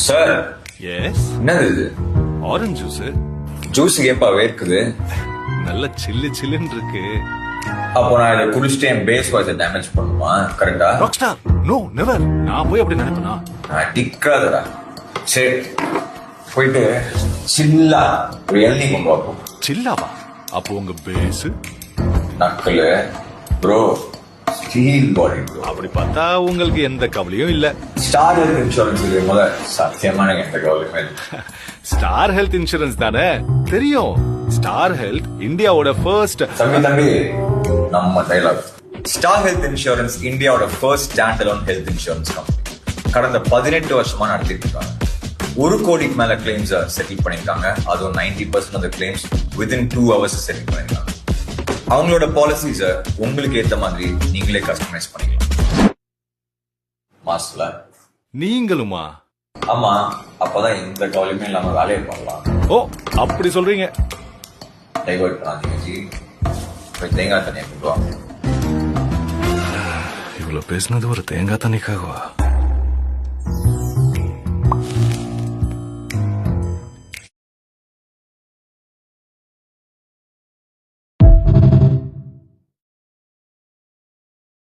Sir yes என்னது இது? Orange juice juice ஏப்பா வேர்க்குது? நல்ல சில்லுன்னு இருக்கு. அப்போ நான் இதை குடிச்சிட்டு என் பேஸ் வாய்ஸை டேமேஜ் பண்ணுமா? கரெக்டா? Rockstar no never. நான் போய் அப்படி நினைப்பேனா? அடிக்காதடா. சரி போயிட்டு சில்லா ஒரு எல்னி கொண்டு வாப்போம். சில்லாவா? அப்போ உங்க பேஸ் நக்கலு ப்ரோ, ஸ்டீல் பாடி ப்ரோ. அப்படி பார்த்தா உங்களுக்கு எந்த கவலையும் இல்ல. ஸ்டார் ஹெல்த் இன்சூரன்ஸ் இருக்கு போல சத்தியமா எனக்கு எந்த கவலையுமே இல்லை. ஸ்டார் ஹெல்த் இன்சூரன்ஸ் தானே தெரியும். ஸ்டார் ஹெல்த் இந்தியாவோட ஃபர்ஸ்ட். தம்பி நம்ம டைலாக். ஸ்டார் ஹெல்த் இன்சூரன்ஸ் இந்தியாவோட first stand alone health insurance company. கடந்த 18 வருஷமா நடத்திட்டு இருக்காங்க. 1 கோடிக்கு மேல கிளைம்ஸ் செட்டில் பண்ணிருக்காங்க. அதுவும் 90% of the claims within 2 hours settle பண்ணிருக்காங்க. அவங்களோட பாலிசிஸ உங்களுக்கு ஏத்த மாதிரி நீங்களே கஸ்டமைஸ் பண்ணிக்கலாம். மாஸ்ல நீங்களுமா? ஆமா, அப்பதான் எந்த கவலையுமே இல்லாம வேலையை பண்ணலாம். ஓ அப்படி சொல்றீங்க. டைவர்ட் பண்ணாதீங்க ஜி. போய் தேங்காய் தண்ணியை கொண்டு வாங்க. இவ்வளவு பேசினது ஒரு தேங்காய் தண்ணிக்காகவா?